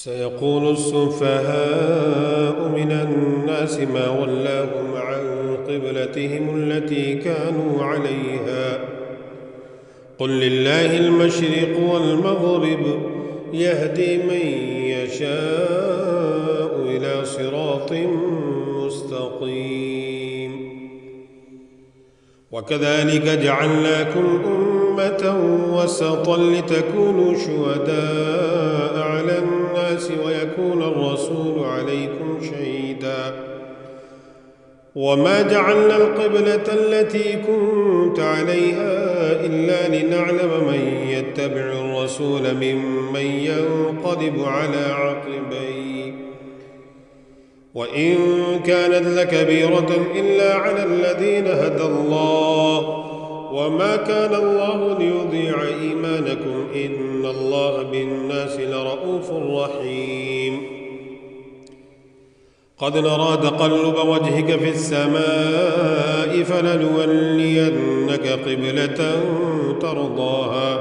سيقول السفهاء من الناس ما ولاهم عن قبلتهم التي كانوا عليها قل لله المشرق والمغرب يهدي من يشاء إلى صراط مستقيم. وكذلك جعلناكم أمة وسطا لتكونوا شهداء على الناس ويكون الرسول عليكم شهيدا. وما جعلنا القبلة التي كنت عليها إلا لنعلم من يتبع الرسول ممن ينقلب على عقبيه وإن كانت لكبيرة إلا على الذين هدى الله وما كان الله ليضيع إيمانكم إن الله بالناس لرءوف رحيم. قد نرى تقلب وجهك في السماء فلنولينك قبلة ترضاها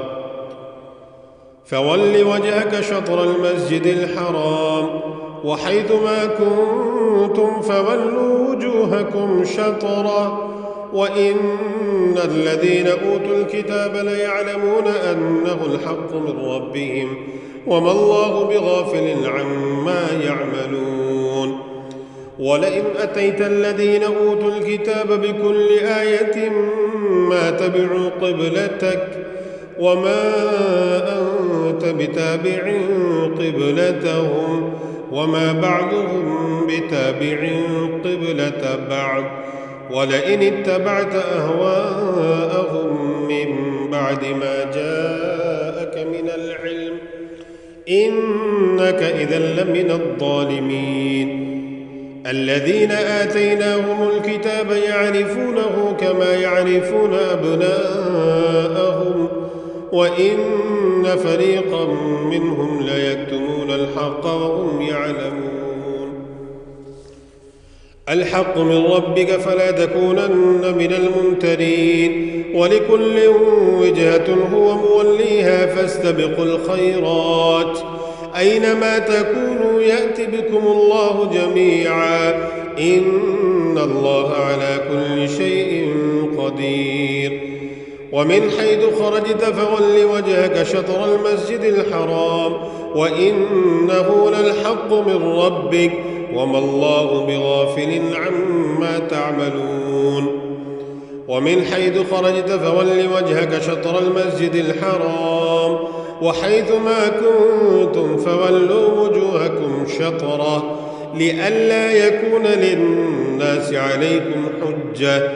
فول وجهك شطر المسجد الحرام وحيث ما كنتم فولوا وجوهكم شطرا وإن الذين أوتوا الكتاب ليعلمون أنه الحق من ربهم وما الله بغافل عما يعملون. ولئن أتيت الذين أوتوا الكتاب بكل آية ما تبعوا قبلتك وما أنت بتابع قبلتهم وما بعضهم بتابع قبلة بعض ولئن اتبعت أهواءهم من بعد ما جاءك من العلم إنك إذا لمن الظالمين. الذين آتيناهم الكتاب يعرفونه كما يعرفون أبناءهم وإن فريقا منهم ليكتمون الحق وهم يعلمون. الحق من ربك فلا تكونن من الممترين ولكل وجهة هو موليها فاستبقوا الخيرات أينما تكونوا يأت بكم الله جميعا إن الله على كل شيء قدير. ومن حيث خرجت فول وجهك شطر المسجد الحرام وإنه للحق من ربك وما الله بغافل عما تعملون. ومن حيث خرجت فول وجهك شطر المسجد الحرام وحيث ما كنتم فولوا وجوهكم شطره لئلا يكون للناس عليكم حجة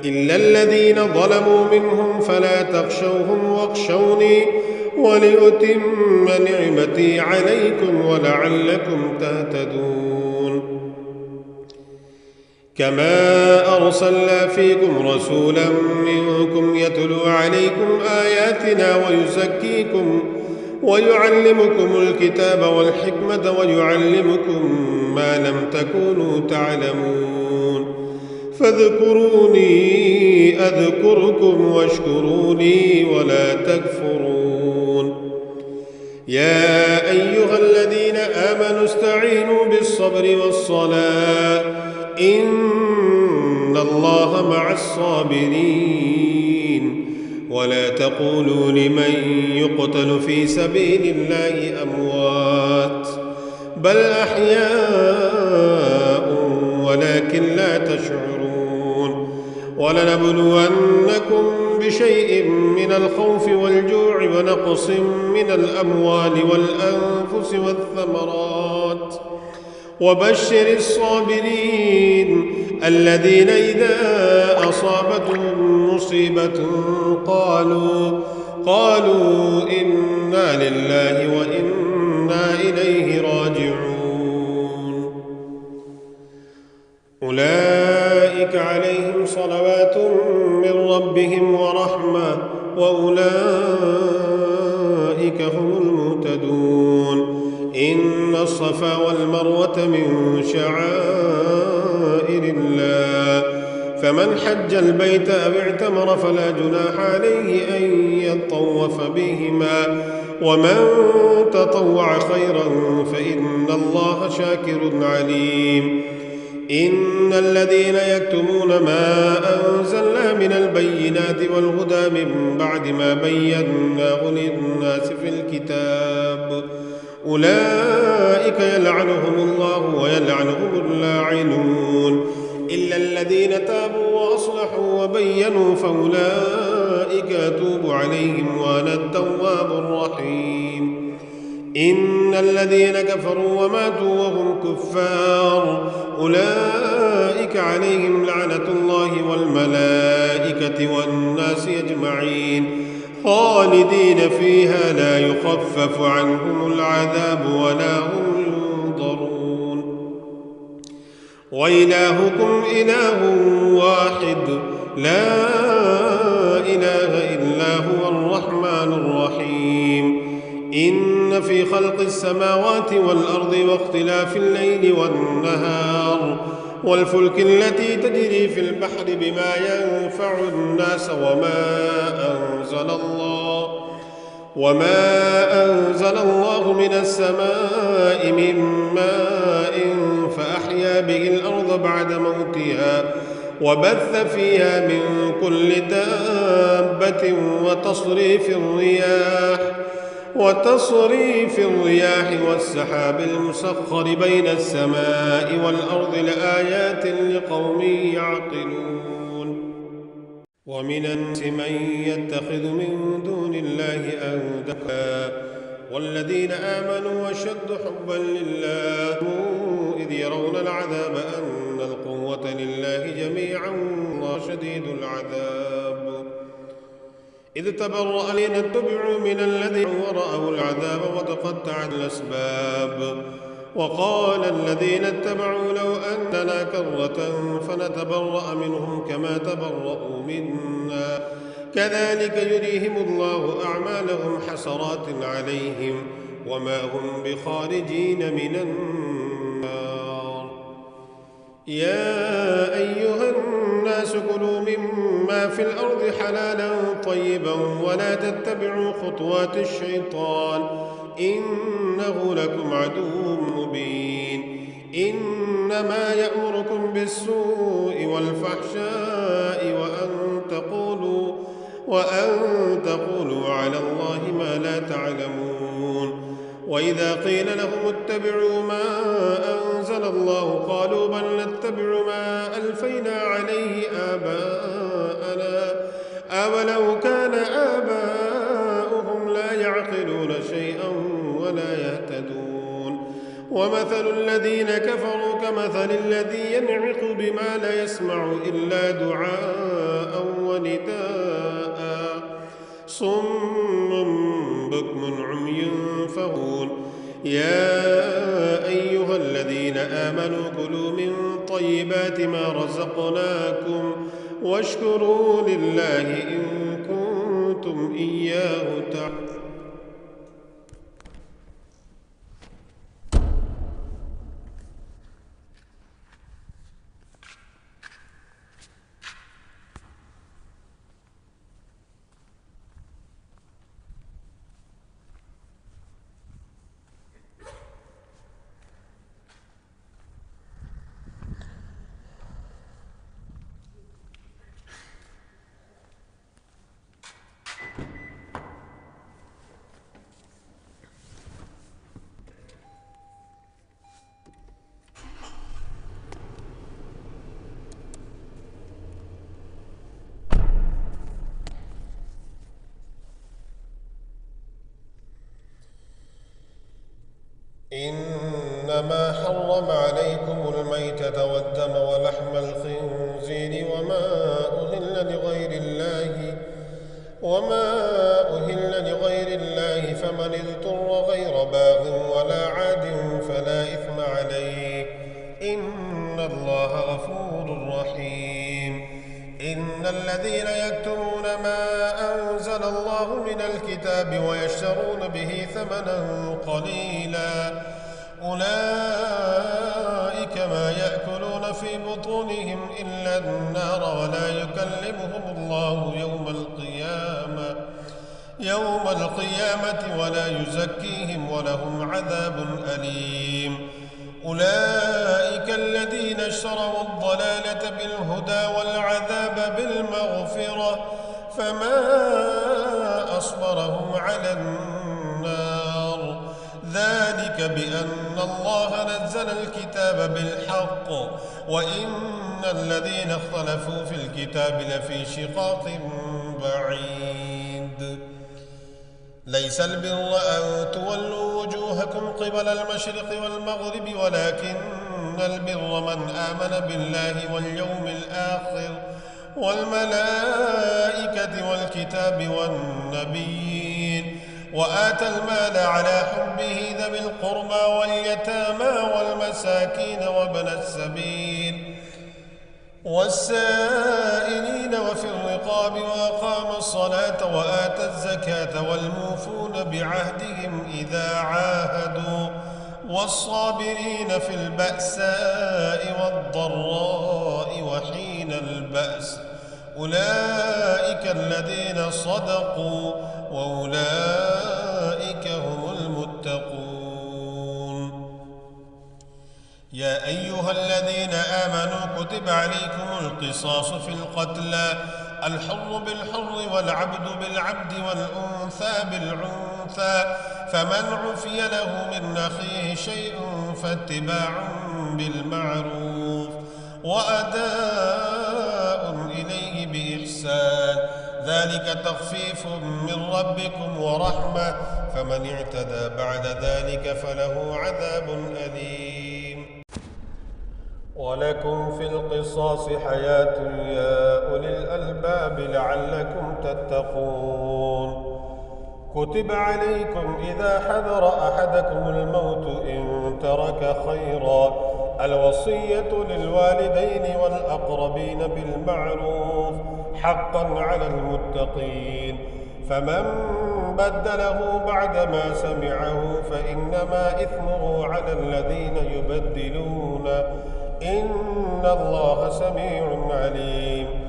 إلا الذين ظلموا منهم فلا تخشوهم واخشوني ولأتم نعمتي عليكم ولعلكم تهتدون. كما أرسلنا فيكم رسولا منكم يتلو عليكم آياتنا ويزكيكم ويعلمكم الكتاب والحكمة ويعلمكم ما لم تكونوا تعلمون فاذكروني أذكركم واشكروني ولا تكفرون. يا أيها الذين آمنوا استعينوا بالصبر والصلاة إن الله مع الصابرين ولا تقولوا لمن يقتل في سبيل الله أموات بل أحياء ولكن لا تشعرون. ولنبلونكم بشيء من الخوف والجوع ونقص من الأموال والأنفس والثمرات وبشر الصابرين الذين إذا أصابتهم مصيبة قالوا إنا لله وإنا إليه راجعون. أولئك عليهم صلوات من ربهم ورحمة وأولئك هم المهتدون. إن الصفا والمروة من شعائر الله فمن حج البيت أو اعتمر فلا جناح عليه أن يطوف بهما ومن تطوع خيرا فإن الله شاكر عليم. إن الذين يكتمون ما أنزلنا من البينات والهدى من بعد ما بيناه للناس في الكتاب أولئك يلعنهم الله ويلعنهم اللاعنون إلا الذين تابوا وأصلحوا وبينوا فأولئك أتوب عليهم وأنا التواب الرحيم. إن الذين كفروا وماتوا وهم كفار أولئك عليهم لعنة الله والملائكة والناس أجمعين خالدين فيها لا يخفف عنهم العذاب ولا هم ينظرون. وإلهكم إله واحد لا إله إلا هو الرحمن الرحيم. إن في خلق السماوات والأرض واختلاف الليل والنهار والفلك التي تجري في البحر بما ينفع الناس وما أنزل الله من السماء من ماء فأحيا به الأرض بعد موتها وبث فيها من كل دابة وتصريف الرياح والسحاب المسخر بين السماء والأرض لآيات لقوم يعقلون. ومن الناس من يتخذ من دون الله أندادا والذين آمنوا أشد حبا لله إذ يرون العذاب أن القوة لله جميعا والله شديد العذاب. إذ تبرأ الذين اتبعوا من الذين ورأوا العذاب وتقطعت الأسباب وقال الذين اتبعوا لو أن لنا كرة فنتبرأ منهم كما تبرأوا منا كذلك يريهم الله أعمالهم حسرات عليهم وما هم بخارجين من النار. يا أيها الناس كلوا مما في الأرض حلالا طيبا ولا تتبعوا خطوات الشيطان إنه لكم عدو مبين. إنما يأمركم بالسوء والفحشاء وأن تقولوا على الله ما لا تعلمون. وإذا قيل لهم اتبعوا ما أنزل الله قالوا بل نتبع ما ألفينا عليه آباءنا أولو كان آباؤهم لا يعقلون شيئا ولا يهتدون. ومثل الذين كفروا كمثل الذي ينعق بما لا يسمع إلا دعاء ونداء صم بكم عمي فهون. يا أيها الذين آمنوا كلوا من طيبات ما رزقناكم واشكروا لله إن كنتم إياه تعبدون. إنما حرم عليكم الميتة والدم ولحم الخنزير وما أهل لغير الله فمن اضطر غير باغ ولا عاد فلا إثم عليه إن الله غفور رحيم. إن الذين يكتمون ما أنزل الله من الكتاب ويشترون به ثمنا قليلا أولئك ما يأكلون في بطونهم إلا النار ولا يكلمهم الله يوم القيامة ولا يزكيهم ولهم عذاب أليم. أولئك الذين اشتروا الضلالة بالهدى والعذاب بالمغفرة فما أصبرهم على النار. ذلك بأن الله نزل الكتاب بالحق وإن الذين اختلفوا في الكتاب لفي شقاق بعيد. ليس البر أن تولوا وجوهكم قبل المشرق والمغرب ولكن البر من آمن بالله واليوم الآخر والملائكة والكتاب والنبيين وآتى المال على حبه ذوي القربى واليتامى والمساكين وابن السبيل والسائلين وفي الرقاب وأقام الصلاة وآتى الزكاة والموفون بعهدهم إذا عاهدوا والصابرين في البأساء والضراء وحين البأس. أولئك الذين صدقوا وأولئك هم المتقون. يا أيها الذين آمنوا كتب عليكم القصاص في القتلى الحر بالحر والعبد بالعبد والأنثى بالأنثى فمن عفي له من أخيه شيء فاتباع بالمعروف وأداء إليه بإحسان ذلك تخفيف من ربكم ورحمة فمن اعتدى بعد ذلك فله عذاب أليم. ولكم في القصاص حياة يا أولي الألباب لعلكم تتقون. كتب عليكم إذا حضر أحدكم الموت إن ترك خيرا الوصية للوالدين والأقربين بالمعروف حقا على المتقين فمن بدله بعدما سمعه فإنما إثمه على الذين يبدلون إن الله سميع عليم.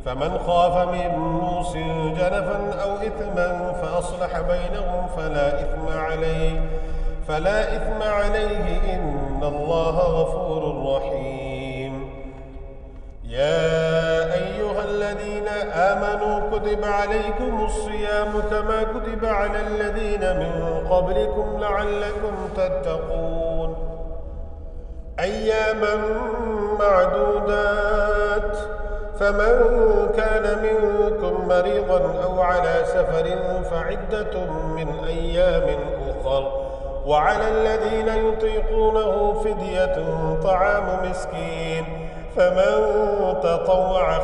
فمن خاف من موص جنفا أو إثما فأصلح بينهم فلا إثم عليه إن الله غفور رحيم. يا أيها الذين آمنوا كتب عليكم الصيام كما كتب على الذين من قبلكم لعلكم تتقون أياما معدودات فمن كان منكم مريضا أو على سفر فعدة من أيام أخر وعلى الذين يطيقونه فدية طعام مسكين فمن تطوع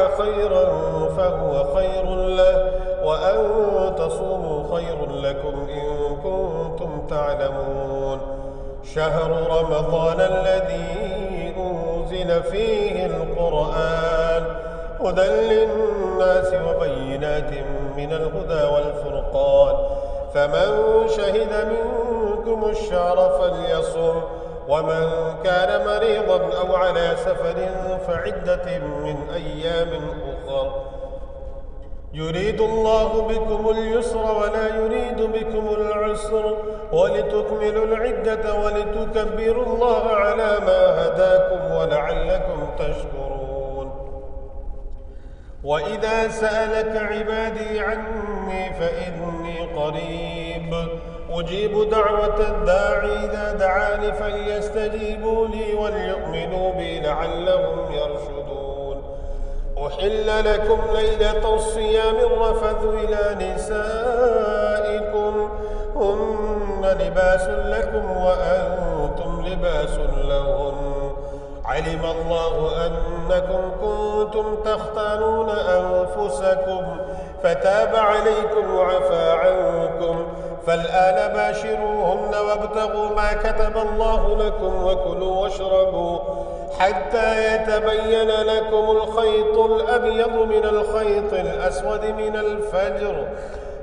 خيرا فهو خير له وأن تصوموا خير لكم إن كنتم تعلمون. شهر رمضان الذي أنزل فيه القرآن هدى للناس وبينات من الهدى والفرقان فمن شهد منكم الشهر فليصم ومن كان مريضا أو على سفر فعدة من أيام أخر يريد الله بكم اليسر ولا يريد بكم العسر ولتكملوا العدة ولتكبروا الله على ما هداكم ولعلكم تشكرون. وإذا سألك عبادي عني فإني قريب أجيب دعوة الداعي إذا دعاني فليستجيبوا لي وليؤمنوا بي لعلهم يرشدون. أحل لكم ليلة الصيام الرفث إلى نسائكم هن لباس لكم وأنتم لباس لهن علم الله أنكم كنتم تختانون أنفسكم فتاب عليكم وعفى عنكم فالآن باشروهن وابتغوا ما كتب الله لكم وكلوا واشربوا حتى يتبين لكم الخيط الأبيض من الخيط الأسود من الفجر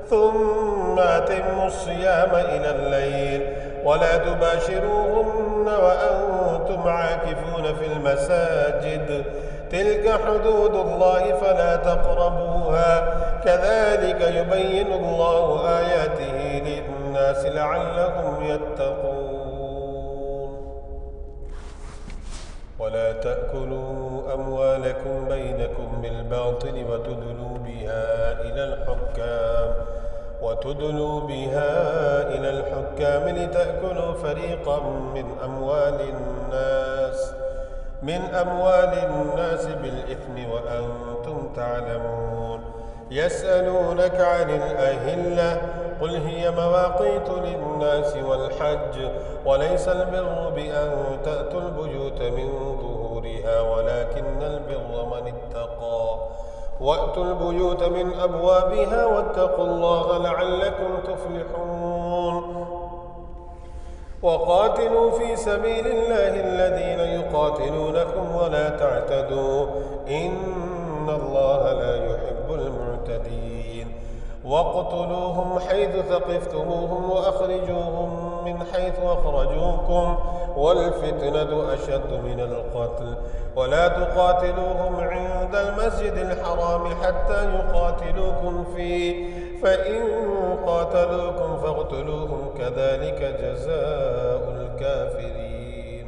ثم أتموا الصيام إلى الليل ولا تباشروهن وأنتم عاكفون في المساجد تلك حدود الله فلا تقربوها كذلك يبين الله آياته للناس لعلهم يتقون ولا تأكلوا أموالكم بينكم بالباطل وتدلوا بها إلى الحكام لتأكلوا فريقا من أموال الناس بالإثم وأنتم تعلمون يسألونك عن الأهلة قل هي مواقيت للناس والحج وليس البر بأن تأتوا البيوت من ظهورها ولكن البر من اتقى وأتوا البيوت من أبوابها واتقوا الله لعلكم تفلحون وقاتلوا في سبيل الله الذين يقاتلونكم ولا تعتدوا إن الله لا يحب المعتدين واقتلوهم حيث ثقفتموهم وأخرجوهم من حيث أخرجوكم والفتنة أشد من القتل ولا تقاتلوهم عند المسجد الحرام حتى يقاتلوكم فيه فإن قاتلوكم فاقتلوهم كذلك جزاء الكافرين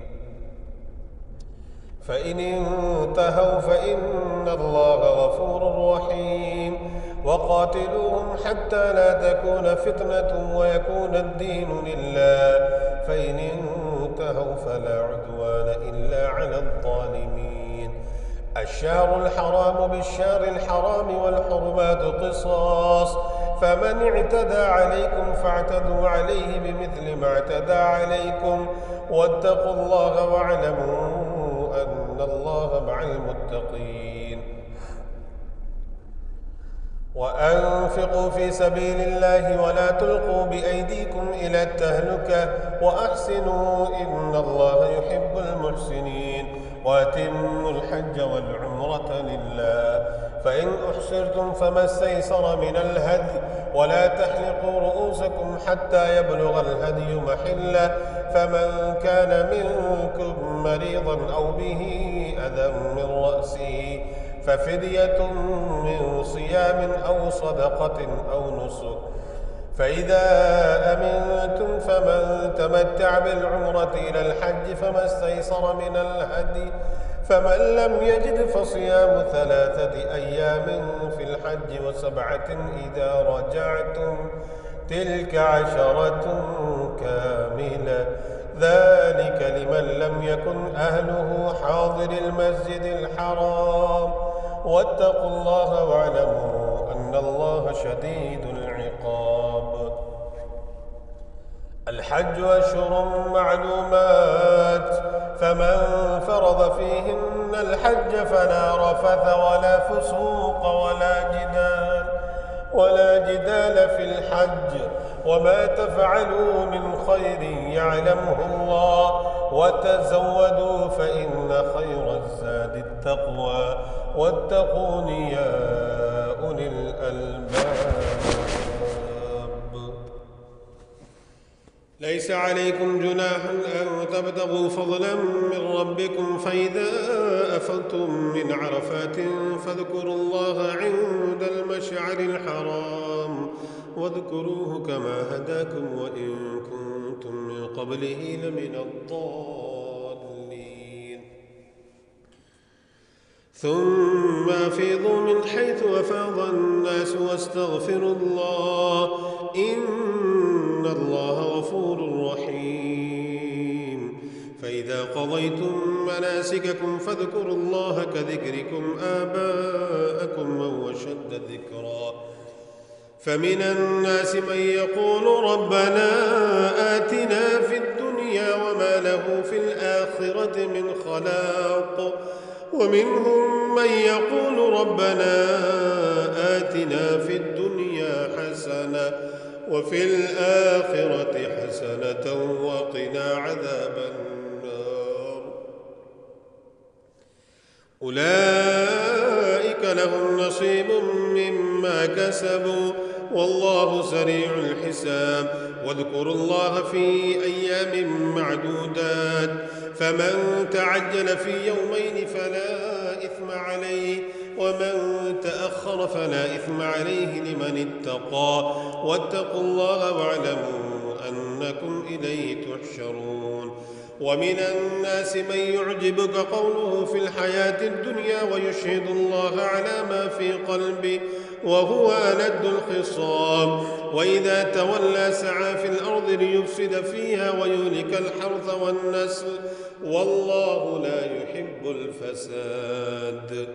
فإن انتهوا فإن الله غفور رحيم وقاتلوهم حتى لا تكون فتنة ويكون الدين لله فإن انتهوا فلا عدوان إلا على الظالمين الشهر الحرام بالشهر الحرام والحرمات قصاص فمن اعتدى عليكم فاعتدوا عليه بمثل ما اعتدى عليكم واتقوا الله واعلموا أن الله مع المتقين وأنفقوا في سبيل الله ولا تلقوا بأيديكم إلى التهلكة وأحسنوا إن الله يحب المحسنين وأتموا الحج والعمرة لله فإن أحصرتم فما استيسر من الهدي ولا تحلقوا رؤوسكم حتى يبلغ الهدي محله فمن كان منكم مريضا أو به أذى من رأسه ففدية من صيام أو صدقة أو نسك فإذا أمنتم فمن تمتع بالعمرة إلى الحج فما استيسر من الهدي فمن لم يجد فصيام 3 أيام في الحج و7 إذا رجعتم تلك 10 كاملة ذلك لمن لم يكن أهله حاضر المسجد الحرام واتقوا الله واعلموا أن الله شديد العقاب الحج أشهر معلومات فمن فرض فيهن الحج فلا رفث ولا فسوق ولا جدال في الحج وما تفعلوا من خير يعلمه الله وتزودوا فإن خير الزاد التقوى واتقون يا أولي الألباب ليس عليكم جناح أن تبتغوا فضلا من ربكم فإذا أفضتم من عرفات فاذكروا الله عند المشعر الحرام واذكروه كما هداكم وإن كنتم من قبله لمن الضالين ثم أفيضوا من حيث أفاض الناس واستغفروا الله إن الله غفور رحيم فإذا قضيتم مناسككم فاذكروا الله كذكركم آباءكم أو أشد ذكرا فمن الناس من يقول ربنا آتنا في الدنيا وما له في الآخرة من خلاق ومنهم من يقول ربنا آتنا في الدنيا حسنة وفي الآخرة حسنة وقنا عذاب النار أولئك لهم نصيب مما كسبوا والله سريع الحساب. واذكروا الله في أيام معدودات، فمن تعجل في يومين فلا إثم عليه، ومن تأخر فلا إثم عليه لمن اتقى. واتقوا الله واعلموا أنكم إليه تحشرون. ومن الناس من يعجبك قوله في الحياة الدنيا ويشهد الله على ما في قلبه وهو ألد الخصام، وإذا تولى سعى في الأرض ليفسد فيها ويهلك الحرث والنسل، والله لا يحب الفساد.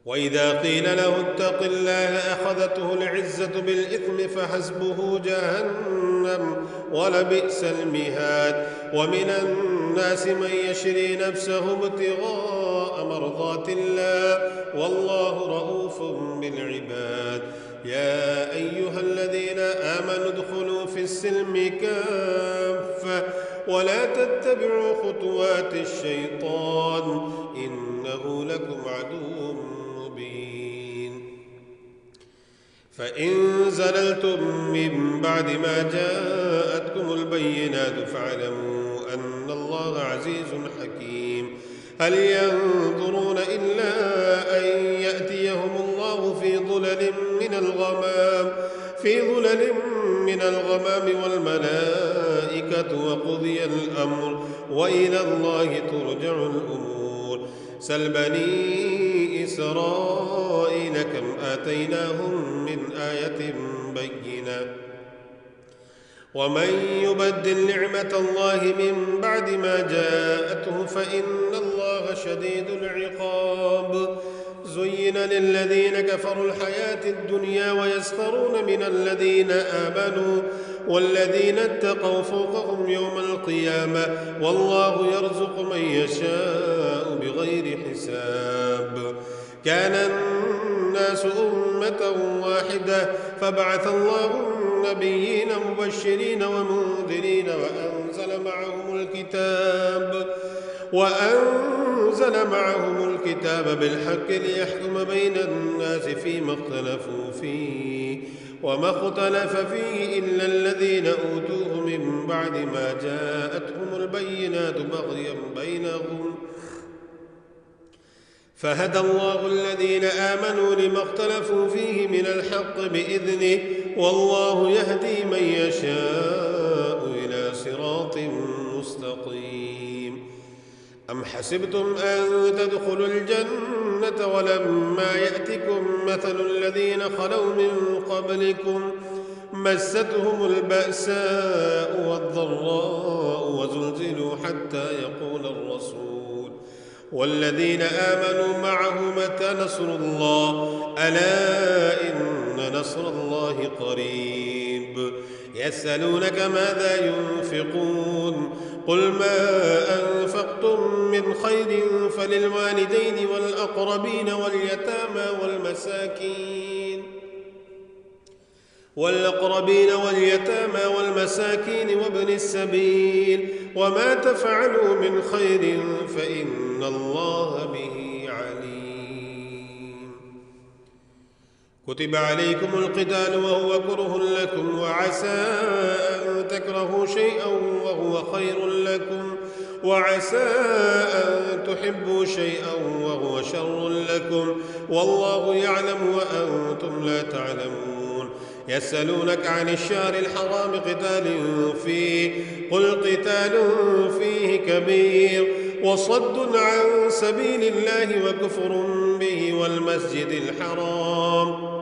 وإذا قيل له اتق الله أخذته العزة بالإثم فحسبه جهنم ولبئس المهاد. ومن الناس من يشري نفسه ابتغاء مرضات الله، والله رؤوف بالعباد. يا أيها الذين آمنوا ادخلوا في السلم كافة ولا تتبعوا خطوات الشيطان إنه لكم عدو مبين. فإن زللتم من بعد ما جاءتكم البينات فاعلموا أن الله عزيز حكيم. هل ينظرون إلا أن يأتيهم الله في ظلل من الغمام والملائكة وقضي الأمر وإلى الله ترجع الأمور. سل بني إسرائيل كم آتيناهم من آية بينة، ومن يبدل نعمة الله من بعد ما جاءته فإن الله شديد العقاب. زين للذين كفروا الحياة الدنيا ويسخرون من الذين آمنوا والذين اتقوا فوقهم يوم القيامة، والله يرزق من يشاء بغير حساب. كان الناس أمة واحدة فبعث الله النبيين مبشرين ومنذرين وأنزل معهم الكتاب بالحق ليحكم بين الناس فيما اختلفوا فيه، وما اختلف فيه إلا الذين أوتوه من بعد ما جاءتهم البينات بغيا بينهم، فهدى الله الذين آمنوا لما اختلفوا فيه من الحق بإذنه، والله يهدي من يشاء إلى صراط مستقيم. أم حسبتم أن تدخلوا الجنة ولما يأتكم مثل الذين خلوا من قبلكم مستهم البأساء والضراء وزلزلوا حتى يقول الرسول والذين آمنوا معه متى نصر الله، ألا إن نصر الله قريب. يسألونك ماذا ينفقون قل ما أنفقتم من خير فللوالدين والأقربين واليتامى والمساكين وابن السبيل، وما تفعلوا من خير فإن الله به عليم. كتب عليكم القتال وهو كره لكم، وعسى أن تكرهوا شيئا وهو خير لكم، وعسى أن تحبوا شيئا وهو شر لكم، والله يعلم وأنتم لا تعلمون. يسألونك عن الشهر الحرام قتال فيه قل قتال فيه كبير وصد عن سبيل الله وكفر به والمسجد الحرام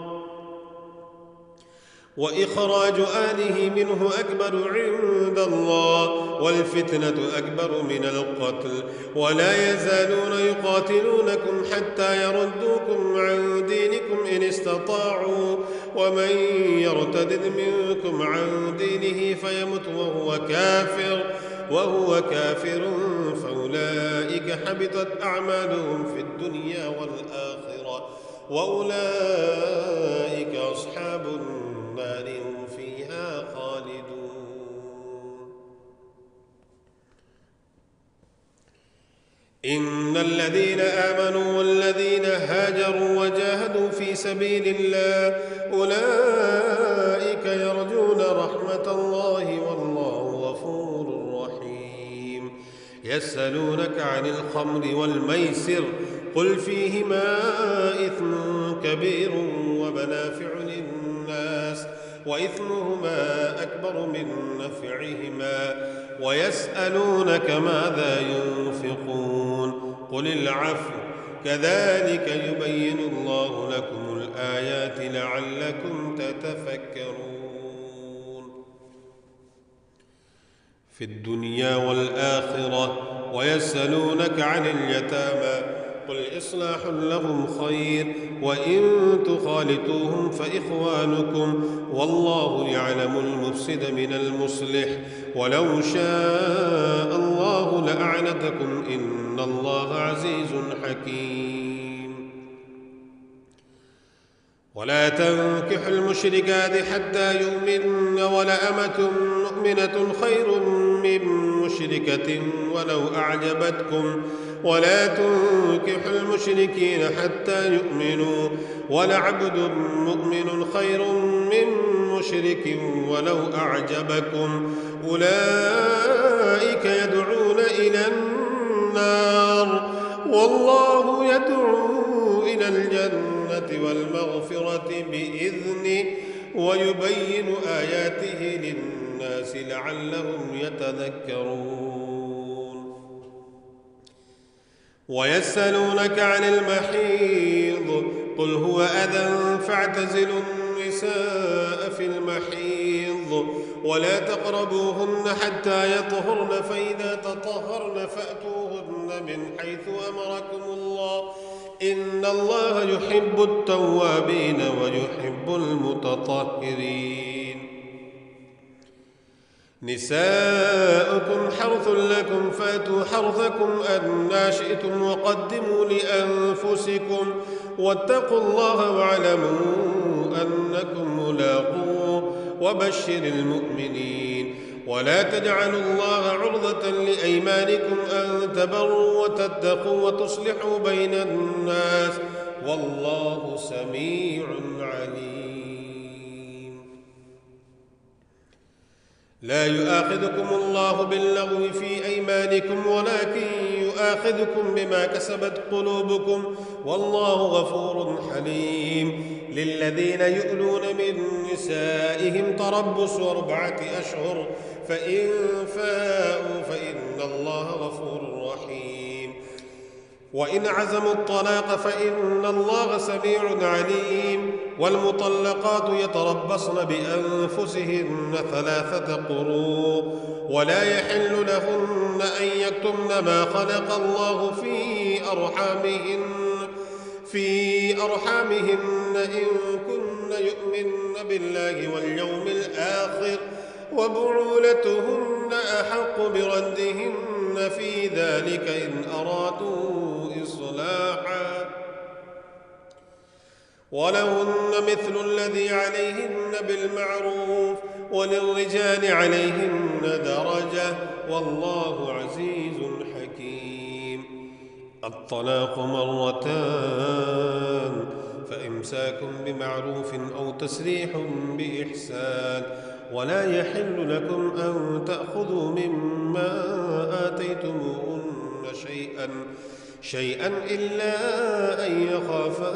وإخراج آله منه أكبر عند الله والفتنة أكبر من القتل، ولا يزالون يقاتلونكم حتى يردوكم عن دينكم إن استطاعوا، ومن يرتد منكم عن دينه فيمت وهو كافر فأولئك حبطت أعمالهم في الدنيا والآخرة وأولئك أصحاب النار هم فيها خالدون. إن الذين آمنوا والذين هاجروا وجاهدوا في سبيل الله أولئك يرجون رحمة الله والله غفور رحيم. يسألونك عن الخمر والميسر قل فيهما إثم كبير ومنافع للناس وإثمهما أكبر من نفعهما ويسألونك ماذا ينفقون قل العفو كذلك يبين الله لكم الآيات لعلكم تتفكرون في الدنيا والآخرة. ويسألونك عن اليتامى قل إصلاح لهم خير وإن تخالطوهم فإخوانكم والله يعلم المفسد من المصلح ولو شاء الله لأعنتكم إن الله عزيز حكيم. ولا تنكحوا المشركات حتى يؤمن ولأمة مؤمنة خير من مشركة ولو أعجبتكم ولا تنكحوا المشركين حتى يؤمنوا ولعبد مؤمن خير من مشرك ولو أعجبكم أولئك يدعون إلى النار والله يدعو إلى الجنة والمغفرة بإذنه ويبين آياته للناس لعلهم يتذكرون. ويسألونك عن المحيض قل هو أذى فاعتزلوا النساء في المحيض ولا تقربوهن حتى يطهرن فإذا تطهرن فأتوهن من حيث أمركم الله إن الله يحب التوابين ويحب المتطهرين. نساؤكم حرث لكم فأتوا حرثكم أنى شئتم وقدموا لأنفسكم واتقوا الله واعلموا أنكم ملاقوه وبشر المؤمنين. ولا تجعلوا الله عرضة لأيمانكم أن تبروا وتتقوا وتصلحوا بين الناس والله سميع عليم. لا يؤاخذكم الله باللغو في أيمانكم ولكن يؤاخذكم بما كسبت قلوبكم والله غفور حليم. للذين يؤلون من نسائهم تربص 4 أشهر فإن فاءوا فإن الله غفور رحيم. وإن عزموا الطلاق فإن الله سميع عليم. والمطلقات يتربصن بأنفسهن 3 قروء ولا يحل لهن أن يكتمن ما خلق الله في أرحامهن إن كن يؤمن بالله واليوم الآخر وبعولتهن أحق بردهن في ذلك إن أرادوا إصلاحا ولهن مثل الذي عليهن بالمعروف وللرجال عليهن درجة والله عزيز حكيم. الطلاق 2 مرتان فإمساك بمعروف أو تسريح بإحسان ولا يحل لكم أن تأخذوا مما آتيتموهن شيئا إلا أن يخافا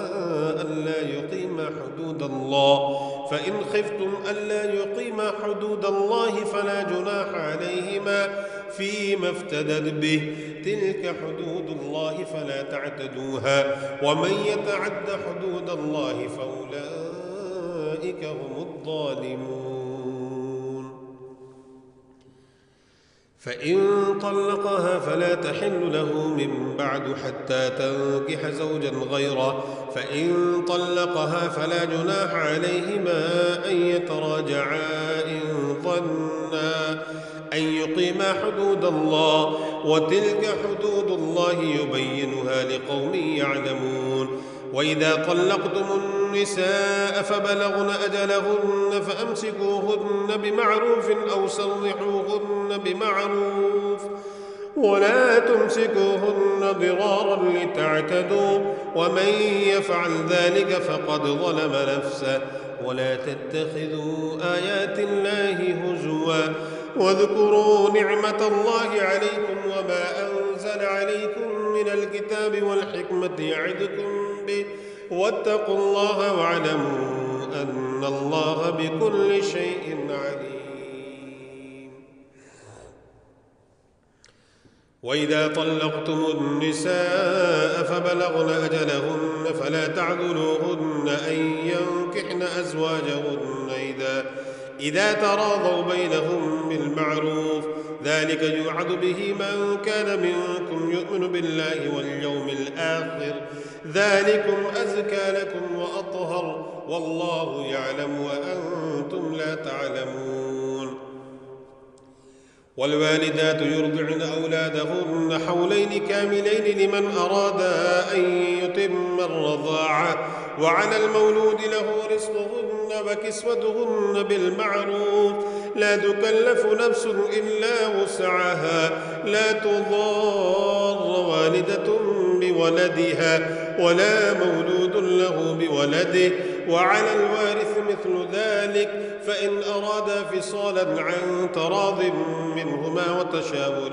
ألا يقيما حدود الله فإن خفتم ألا يقيما حدود الله فلا جناح عليهما فيما افتدت به تلك حدود الله فلا تعتدوها ومن يتعد حدود الله فأولئك هم الظالمون. فإن طلقها فلا تحل له من بعد حتى تنكح زوجا غيره فإن طلقها فلا جناح عليهما أن يتراجعا إن ظنا أن يقيما حدود الله وتلك حدود الله يبينها لقوم يعلمون. وإذا طلقتم النساء فبلغن أجلهن فأمسكوهن بمعروف أو سرحوهن بمعروف ولا تمسكوهن ضرارا لتعتدوا ومن يفعل ذلك فقد ظلم نفسه ولا تتخذوا آيات الله هزوا واذكروا نعمة الله عليكم وما أنزل عليكم من الكتاب والحكمة يعظكم به واتقوا الله واعلموا أن الله بكل شيء عليم. وإذا طلقتم النساء فبلغن أجلهن فلا تعذلوهن أن ينكحن أزواجهن إذا تراضوا بينهم بالمعروف ذلك يوعظ به من كان منكم يؤمن بالله واليوم الآخر ذلكم أزكى لكم وأطهر والله يعلم وأنتم لا تعلمون. والوالدات يرضعن أولادهن حولين كاملين لمن أراد أن يتم الرضاعة وعلى المولود له رزقهن وكسوتهن بالمعروف لا تكلف نفس إلا وسعها لا تضار والدة بولدها ولا مولود له بولده وعلى الوارث مثل ذلك فإن أرادا فصالا عن تراض منهما وتشاور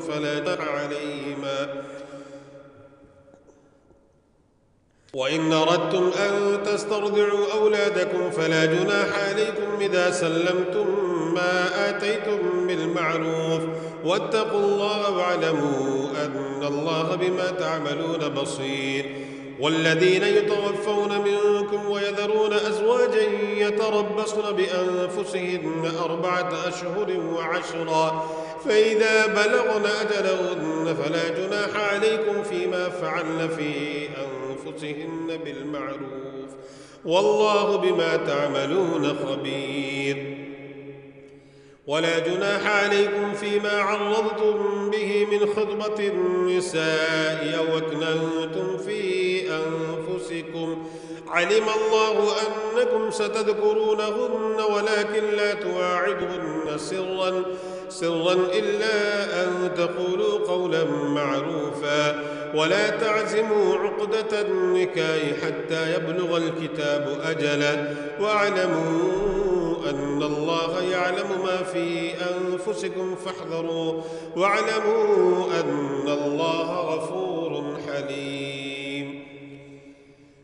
فلا جناح عليهما. وإن أردتم أن تسترضعوا أولادكم فلا جناح عليكم إذا سلمتم ما آتيتم بالمعروف واتقوا الله واعلموا أن الله بما تعملون بصير. والذين يتوفون منكم ويذرون أزواجا يتربصن بأنفسهن 4 أشهر وعشرا فإذا بلغن أجلهن فلا جناح عليكم فيما فعلن في أنفسهن بالمعروف والله بما تعملون خبير. ولا جناح عليكم فيما عرضتم به من خطبة النساء أو أكننتم في أنفسكم علم الله أنكم ستذكرونهن ولكن لا تواعدهن سرا إلا أن تقولوا قولا معروفا ولا تعزموا عقدة النكاح حتى يبلغ الكتاب أجله واعلموا أن الله يعلم ما في أنفسكم فاحذروا واعلموا أن الله غفور حليم.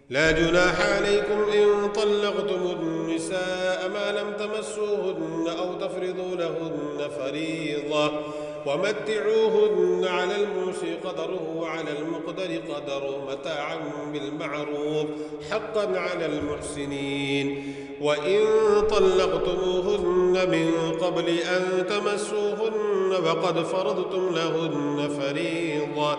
لا جناح عليكم إن طلقتم النساء ما لم تمسوهن أو تفرضوا لهن فريضة ومتعوهن على الموسع قدره وعلى المقدر قدره متاعا بالمعروف حقا على المحسنين. وإن طلقتموهن من قبل أن تمسوهن وقد فرضتم لهن فريضة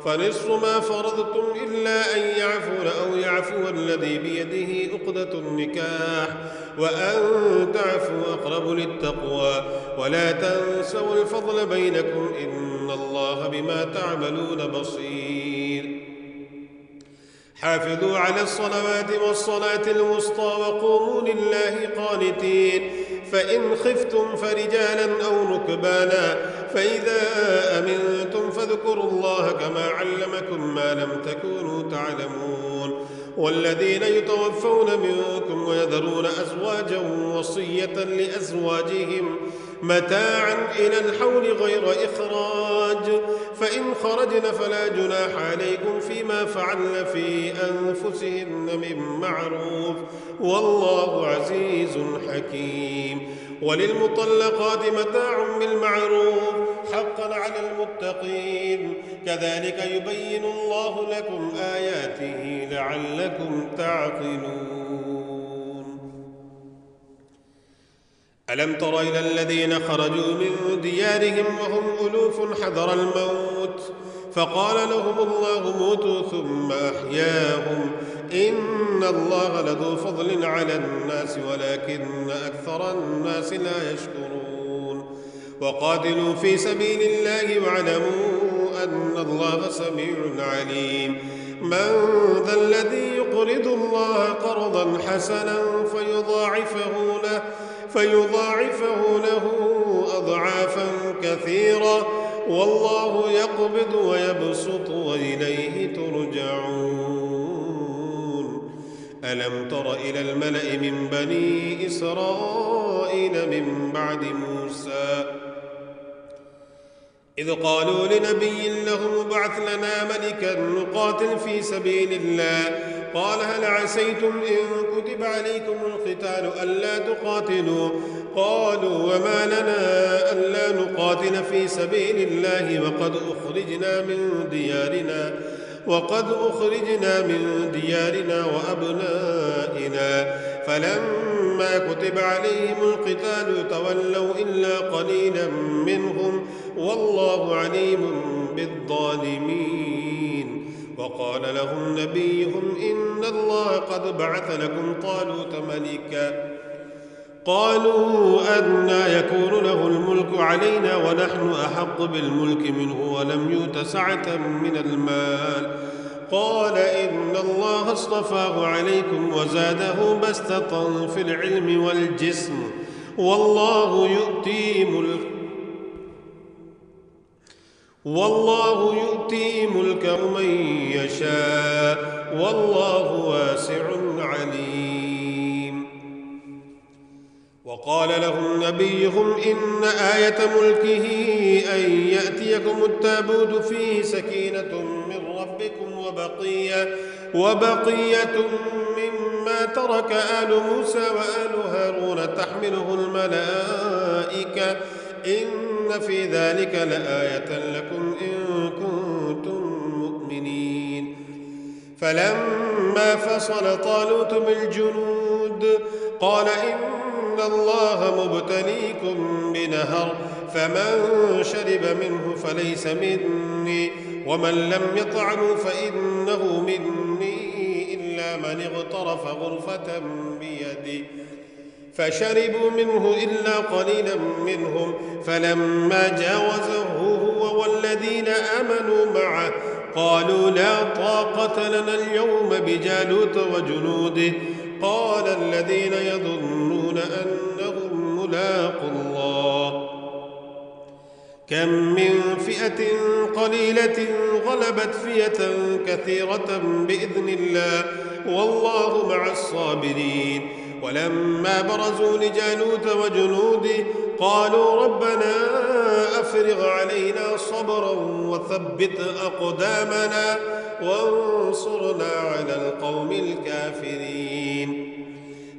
فنصف ما فرضتم إلا أن يعفون أو يعفو الذي بيده عقدة النكاح وأن تعفوا أقرب للتقوى ولا تنسوا الفضل بينكم إن الله بما تعملون بصير. حافظوا على الصلوات والصلاة الوسطى وقوموا لله قانتين فإن خفتم فرجالا أو ركبانا فإذا أمنتم فاذكروا الله كما علمكم ما لم تكونوا تعلمون. والذين يتوفون منكم ويذرون أزواجا وصية لأزواجهم متاعا إلى الحول غير إخراج فإن خرجن فلا جناح عليكم فيما فعلن في أنفسهن من معروف والله عزيز حكيم. وللمطلقات متاع بالمعروف حقا على المتقين كذلك يبين الله لكم آياته لعلكم تعقلون. ألم تر إلى الذين خرجوا من ديارهم وهم ألوف حذر الموت فقال لهم الله موتوا ثم أحياهم إن الله لذو فضل على الناس ولكن أكثر الناس لا يشكرون. وقاتلوا في سبيل الله واعلموا أن الله سميع عليم. من ذا الذي يقرض الله قرضا حسنا فيضاعفه له أضعافا كثيرة والله يقبض ويبسط وإليه ترجعون. ألم تر إلى الملأ من بني إسرائيل من بعد موسى إذ قالوا لنبي له ابعث لنا ملكا نقاتل في سبيل الله قال هل عسيتم إن كتب عليكم القتال ألا تقاتلوا قالوا وما لنا ألا نقاتل في سبيل الله وقد أخرجنا من ديارنا وأبنائنا فلما كتب عليهم القتال تولوا إلا قليلا منهم والله عليم بالظالمين وقال لهم نبيهم إن الله قد بعث لكم طالوت ملكا قالوا أنى يكون له الملك علينا ونحن أحق بالملك منه ولم يؤت سعة من المال قال إن الله اصطفاه عليكم وزاده بسطة في العلم والجسم والله يؤتي ملكه من يشاء والله واسع عليم وقال لهم نبيهم إن آية ملكه أن يأتيكم التابوت فيه سكينة من ربكم وبقية مما ترك آل موسى وآل هارون تحمله الملائكة إن في ذلك لآية لكم إن كنتم مؤمنين فلما فصل طالوت بالجنود قال إن الله مبتليكم بنهر فمن شرب منه فليس مني ومن لم يطعمه فإنه مني إلا من اغترف غرفة بيده فشربوا منه إلا قليلا منهم فلما جاوزه هو والذين آمنوا معه قالوا لا طاقة لنا اليوم بجالوت وجنوده قال الذين يظنون أنهم ملاقوا الله كم من فئة قليلة غلبت فئة كثيرة بإذن الله والله مع الصابرين ولما برزوا لجالوت وجنوده قالوا ربنا أفرغ علينا صبرا وثبت أقدامنا وانصرنا على القوم الكافرين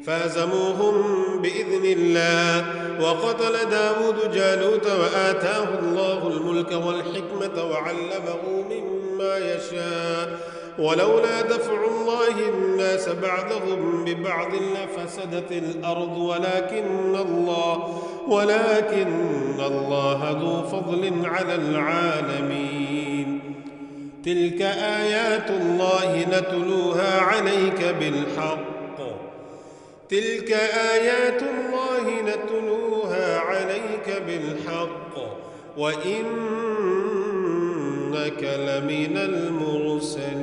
فهزموهم بإذن الله وقتل داود جالوت وآتاه الله الملك والحكمة وعلمه مما يشاء ولولا دفع الله الناس بعضهم ببعض لفسدت الأرض ولكن الله ذو فضل على العالمين تلك آيات الله نتلوها عليك بالحق وإنك لمن المرسلين